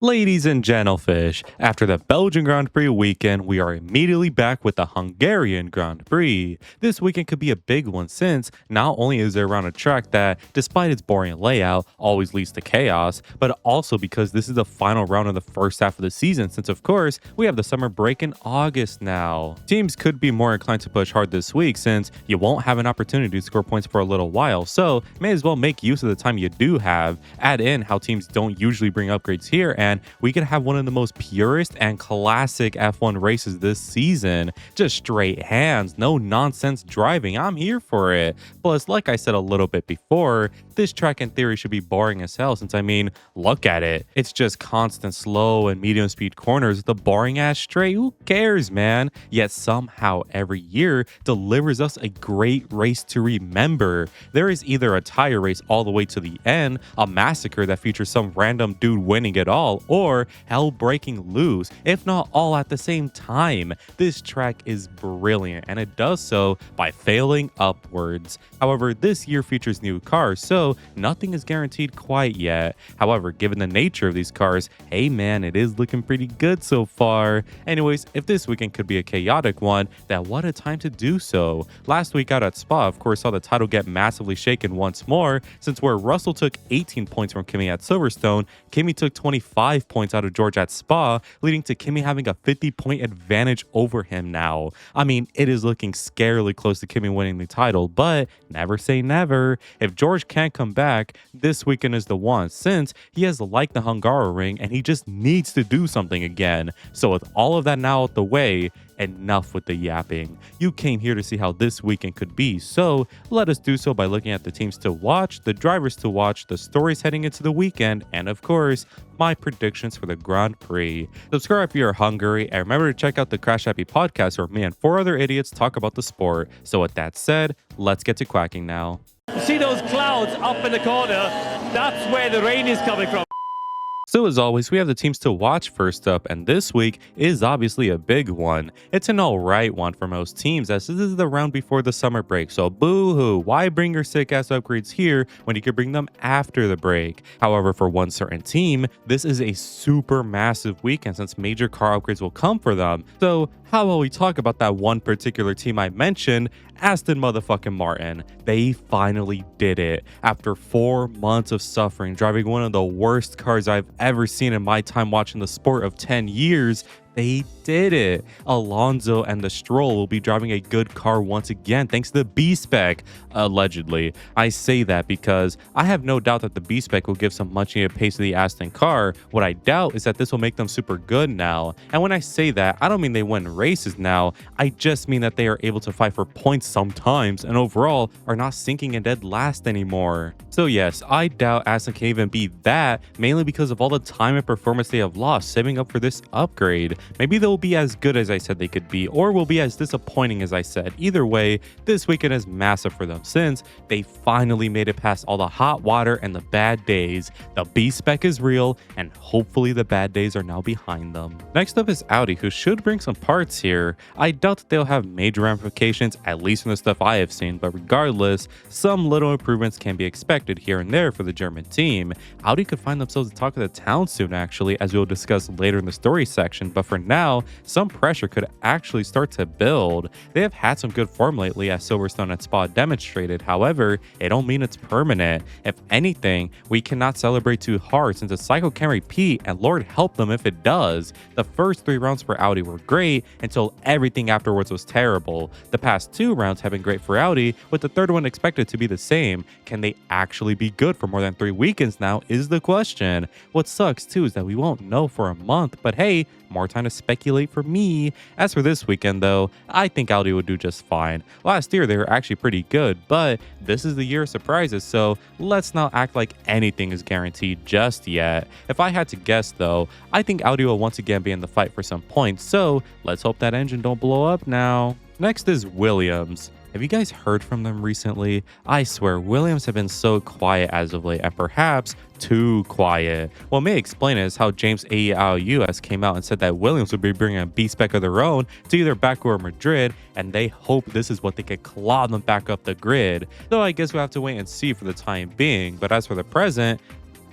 Ladies and gentlefish, after the Belgian Grand Prix weekend, we are immediately back with the Hungarian Grand Prix. This weekend could be a big one since not only is it around a track that, despite its boring layout, always leads to chaos, but also because this is the final round of the first half of the season since, of course, we have the summer break in August now. Teams could be more inclined to push hard this week since you won't have an opportunity to score points for a little while, so may as well make use of the time you do have, add in how teams don't usually bring upgrades here, and we could have one of the most purest and classic F1 races this season. Just straight hands, no nonsense driving. I'm here for it. Plus, like I said a little bit before, this track in theory should be boring as hell since, I mean, look at it. It's just constant slow and medium speed corners with the boring ass straight. Who cares, man? Yet somehow every year delivers us a great race to remember. There is either a tire race all the way to the end, a massacre that features some random dude winning it all, or hell breaking loose, if not all at the same time. This track is brilliant and it does so by failing upwards. However, this year features new cars, so nothing is guaranteed quite yet. However, given the nature of these cars, hey man, it is looking pretty good so far. Anyways, if this weekend could be a chaotic one, then what a time to do so. Last week out at Spa, of course, saw the title get massively shaken once more, since where Russell took 18 points from Kimi at Silverstone, Kimi took 25 points out of George at Spa, leading to Kimi having a 50-point advantage over him now. I mean, it is looking scarily close to Kimi winning the title, but never say never. If George can't come back, this weekend is the one, since he has liked the Hungaroring and he just needs to do something again. So with all of that now out the way, enough with the yapping. You came here to see how this weekend could be, so let us do so by looking at the teams to watch, the drivers to watch, the stories heading into the weekend, and of course, my predictions for the Grand Prix. Subscribe if you're Hungary, and remember to check out the Crash Happy podcast where me and 4 other idiots talk about the sport. So with that said, let's get to quacking now. See those clouds up in the corner? That's where the rain is coming from. So as always, we have the teams to watch first up, and this week is obviously a big one. It's an alright one for most teams as this is the round before the summer break, so boo-hoo, why bring your sick-ass upgrades here when you could bring them after the break? However, for one certain team, this is a super massive weekend since major car upgrades will come for them. So how about we talk about that one particular team I mentioned, Aston motherfucking Martin. They finally did it. After 4 months of suffering, driving one of the worst cars I've ever seen in my time watching the sport of 10 years, they did it. Alonso and the Stroll will be driving a good car once again thanks to the B-Spec, allegedly. I say that because I have no doubt that the B-Spec will give some much needed pace to the Aston car. What I doubt is that this will make them super good now. And when I say that, I don't mean they win races now. I just mean that they are able to fight for points sometimes and overall are not sinking in dead last anymore. So yes, I doubt Aston can even be that, mainly because of all the time and performance they have lost saving up for this upgrade. Maybe they'll be as good as I said they could be, or will be as disappointing as I said. Either way, this weekend is massive for them since they finally made it past all the hot water and the bad days. The B-Spec is real, and hopefully the bad days are now behind them. Next up is Audi, who should bring some parts here. I doubt that they'll have major ramifications, at least from the stuff I have seen, but regardless, some little improvements can be expected here and there for the German team. Audi could find themselves the talk of the town soon actually, as we'll discuss later in the story section, but for now, some pressure could actually start to build. They have had some good form lately as Silverstone and Spa demonstrated, however, it don't mean it's permanent. If anything, we cannot celebrate too hard since the cycle can repeat and Lord help them if it does. The first 3 rounds for Audi were great until everything afterwards was terrible. The past 2 rounds have been great for Audi, with the third one expected to be the same. Can they actually be good for more than 3 weekends now is the question. What sucks too is that we won't know for a month, but hey, more time to speculate for me. As for this weekend though, I think Audi would do just fine. Last year they were actually pretty good, but this is the year of surprises, so let's not act like anything is guaranteed just yet. If I had to guess though, I think Audi will once again be in the fight for some points, so let's hope that engine don't blow up now. Next is Williams. Have you guys heard from them recently? I swear, Williams have been so quiet as of late, and perhaps too quiet. What may explain it is how James AEIOUS came out and said that Williams would be bringing a B-Spec of their own to either Baku or Madrid, and they hope this is what they could claw them back up the grid. Though I guess we'll have to wait and see for the time being, but as for the present,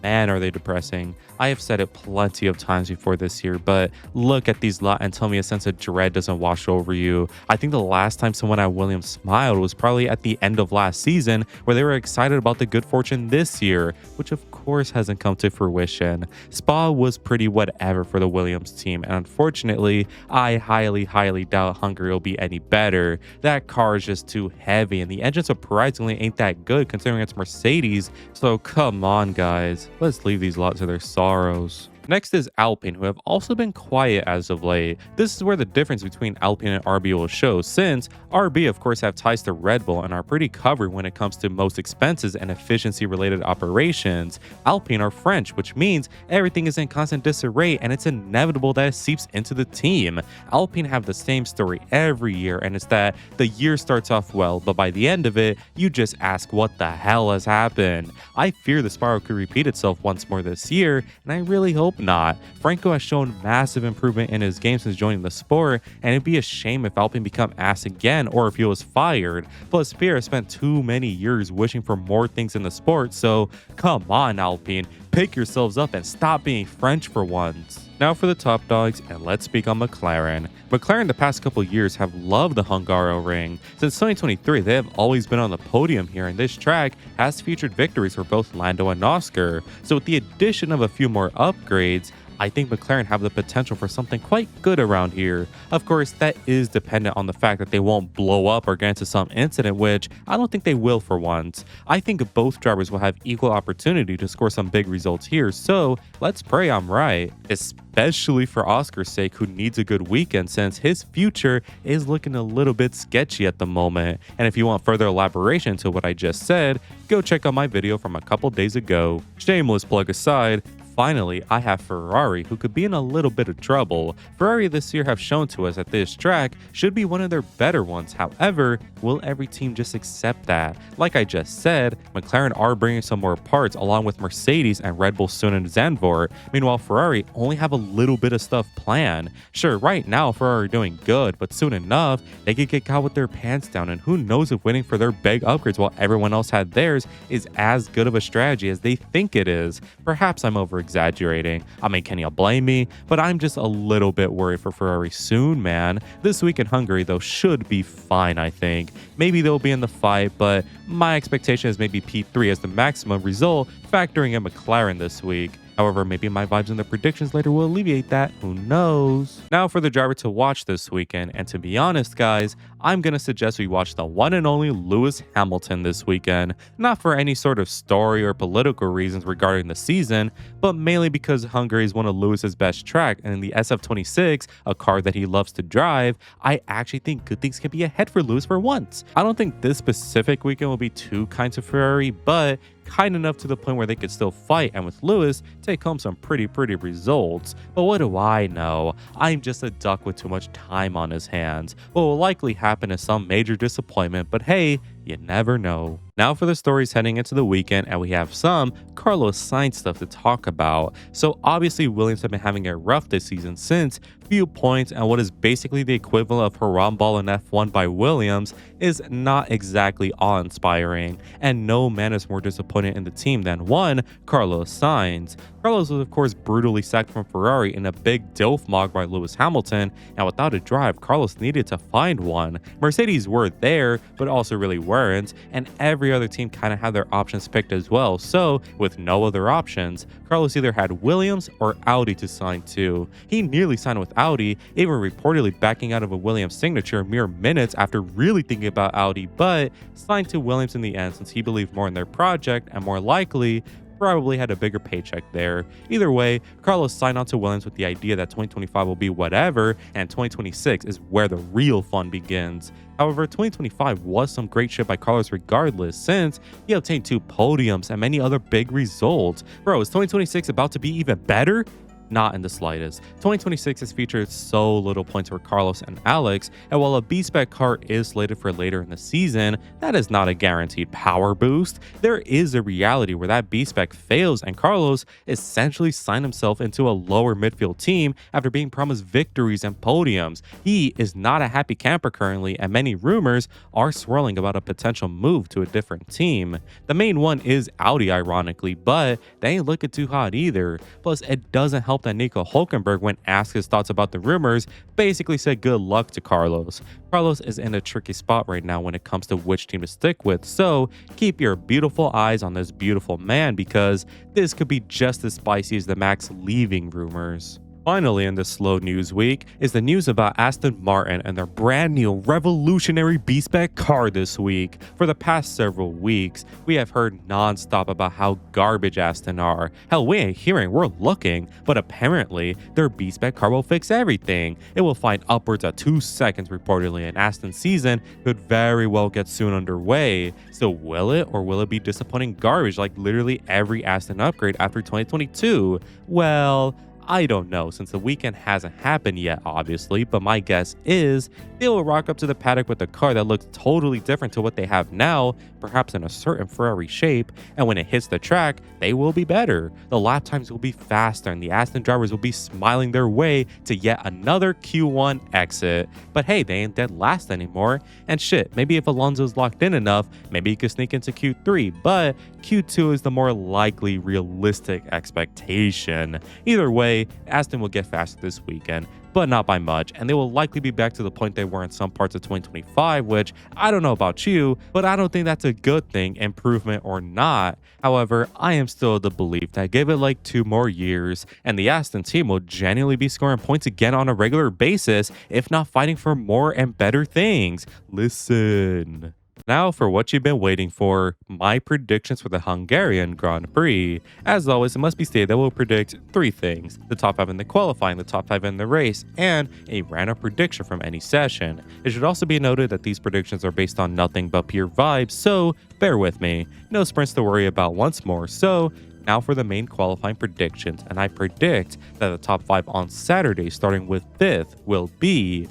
man, are they depressing. I have said it plenty of times before this year, but look at these lot and tell me a sense of dread doesn't wash over you. I think the last time someone at Williams smiled was probably at the end of last season, where they were excited about the good fortune this year, which of course hasn't come to fruition. Spa was pretty whatever for the Williams team, and unfortunately, I highly doubt Hungary will be any better. That car is just too heavy, and the engine surprisingly ain't that good considering it's Mercedes, so come on guys, let's leave these lots to their sorrows. Next is Alpine, who have also been quiet as of late. This is where the difference between Alpine and RB will show, since RB of course have ties to Red Bull and are pretty covered when it comes to most expenses and efficiency related operations. Alpine are French, which means everything is in constant disarray and it's inevitable that it seeps into the team. Alpine have the same story every year, and it's that the year starts off well, but by the end of it, you just ask what the hell has happened. I fear the spiral could repeat itself once more this year, and I really hope not. Franco has shown massive improvement in his game since joining the sport, and it'd be a shame if Alpine become ass again or if he was fired. Plus, Pierre spent too many years wishing for more things in the sport, so come on Alpine, pick yourselves up and stop being French for once. Now for the top dogs, and let's speak on McLaren. McLaren the past couple years have loved the Hungaroring. Since 2023, they have always been on the podium here, and this track has featured victories for both Lando and Oscar. So with the addition of a few more upgrades, I think McLaren have the potential for something quite good around here. Of course, that is dependent on the fact that they won't blow up or get into some incident, which I don't think they will for once. I think both drivers will have equal opportunity to score some big results here, so let's pray I'm right. Especially for Oscar's sake, who needs a good weekend since his future is looking a little bit sketchy at the moment. And if you want further elaboration to what I just said, go check out my video from a couple days ago. Shameless plug aside, finally, I have Ferrari, who could be in a little bit of trouble. Ferrari this year have shown to us that this track should be one of their better ones. However, will every team just accept that? Like I just said, McLaren are bringing some more parts along with Mercedes and Red Bull soon in Zandvoort. Meanwhile, Ferrari only have a little bit of stuff planned. Sure, right now Ferrari are doing good, but soon enough, they could get caught with their pants down, and who knows if waiting for their big upgrades while everyone else had theirs is as good of a strategy as they think it is. Perhaps I'm exaggerating. I mean, can you blame me? But I'm just a little bit worried for Ferrari soon, man. This week in Hungary, though, should be fine, I think. Maybe they'll be in the fight, but my expectation is maybe P3 as the maximum result, factoring in McLaren this week. However, maybe my vibes and the predictions later will alleviate that, who knows? Now for the driver to watch this weekend, and to be honest guys, I'm gonna suggest we watch the one and only Lewis Hamilton this weekend, not for any sort of story or political reasons regarding the season, but mainly because Hungary is one of Lewis's best track, and in the SF26, a car that he loves to drive, I actually think good things can be ahead for Lewis for once. I don't think this specific weekend will be too kind to Ferrari, but kind enough to the point where they could still fight and with Lewis take home some pretty results. But what do I know? I'm just a duck with too much time on his hands. What will likely happen is some major disappointment, but hey, you never know. Now for the stories heading into the weekend, and we have some Carlos Sainz stuff to talk about. So obviously Williams have been having it rough this season since few points and what is basically the equivalent of Haram Ball in F1 by Williams is not exactly awe-inspiring, and no man is more disappointed in the team than one Carlos Sainz. Carlos was of course brutally sacked from Ferrari in a big DILF mog by Lewis Hamilton, and without a drive, Carlos needed to find one. Mercedes were there, but also really weren't, and every other team kind of had their options picked as well, so with no other options, Carlos either had Williams or Audi to sign to. He nearly signed with Audi, even reportedly backing out of a Williams signature mere minutes after really thinking about Audi, but signed to Williams in the end since he believed more in their project and more likely probably had a bigger paycheck there. Either way, Carlos signed on to Williams with the idea that 2025 will be whatever, and 2026 is where the real fun begins. However, 2025 was some great shit by Carlos regardless, since he obtained 2 podiums and many other big results. Bro, is 2026 about to be even better? Not in the slightest. 2026 has featured so little points for Carlos and Alex, and while a B-Spec car is slated for later in the season, that is not a guaranteed power boost. There is a reality where that B-Spec fails and Carlos essentially signed himself into a lower midfield team after being promised victories and podiums. He is not a happy camper currently, and many rumors are swirling about a potential move to a different team. The main one is Audi, ironically, but they ain't looking too hot either. Plus, it doesn't help that Nico Hulkenberg, when asked his thoughts about the rumors, basically said good luck to Carlos. Carlos is in a tricky spot right now when it comes to which team to stick with, so keep your beautiful eyes on this beautiful man because this could be just as spicy as the Max leaving rumors. Finally, in this slow news week is the news about Aston Martin and their brand new revolutionary B-Spec car this week. For the past several weeks, we have heard non-stop about how garbage Aston are. Hell, we ain't hearing, we're looking, but apparently their B-Spec car will fix everything. It will find upwards of 2 seconds reportedly, and Aston's season could very well get soon underway. So will it, or will it be disappointing garbage like literally every Aston upgrade after 2022? Well, I don't know, since the weekend hasn't happened yet, obviously, but my guess is they will rock up to the paddock with a car that looks totally different to what they have now, perhaps in a certain Ferrari shape, and when it hits the track, they will be better. The lap times will be faster, and the Aston drivers will be smiling their way to yet another Q1 exit. But hey, they ain't dead last anymore, and shit, maybe if Alonso's locked in enough, maybe he could sneak into Q3, but Q2 is the more likely realistic expectation. Either way, Aston will get faster this weekend, but not by much, and they will likely be back to the point they were in some parts of 2025, which I don't know about you, but I don't think that's a good thing, improvement or not. However, I am still of the belief that give it like 2 more years, and the Aston team will genuinely be scoring points again on a regular basis, if not fighting for more and better things. Listen. Now for what you've been waiting for, my predictions for the Hungarian Grand Prix. As always, it must be stated that we'll predict 3 things: the top 5 in the qualifying, the top 5 in the race, and a random prediction from any session. It should also be noted that these predictions are based on nothing but pure vibes, so bear with me. No sprints to worry about once more, so now for the main qualifying predictions, and I predict that the top 5 on Saturday, starting with 5th, will be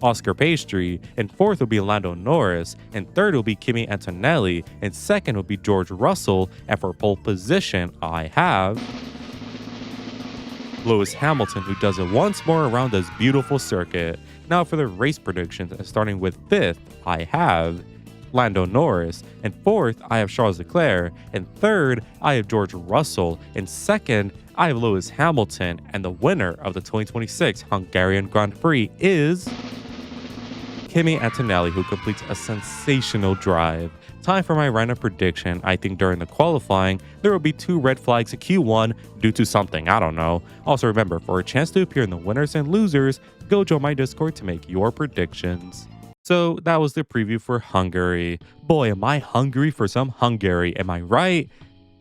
Oscar Piastri, and 4th will be Lando Norris, and 3rd will be Kimi Antonelli, and 2nd will be George Russell, and for pole position, I have Lewis Hamilton, who does it once more around this beautiful circuit. Now for the race predictions, starting with 5th, I have Lando Norris, and 4th, I have Charles Leclerc, and 3rd, I have George Russell, and 2nd, I have Lewis Hamilton, and the winner of the 2026 Hungarian Grand Prix is Kimi Antonelli, who completes a sensational drive. Time for my random prediction. I think during the qualifying, there will be 2 red flags at Q1 due to something, I don't know. Also remember, for a chance to appear in the winners and losers, go join my Discord to make your predictions. So that was the preview for Hungary. Boy, am I hungry for some Hungary, am I right?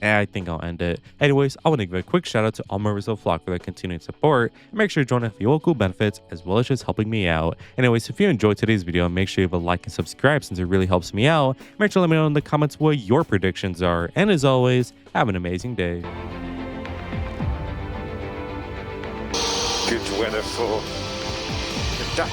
I think I'll end it. Anyways, I want to give a quick shout out to all members of the flock for their continued support. And make sure to join if you want cool benefits as well as just helping me out. Anyways, if you enjoyed today's video, make sure you have a like and subscribe since it really helps me out. Make sure to let me know in the comments what your predictions are. And as always, have an amazing day. Good weather for the duck.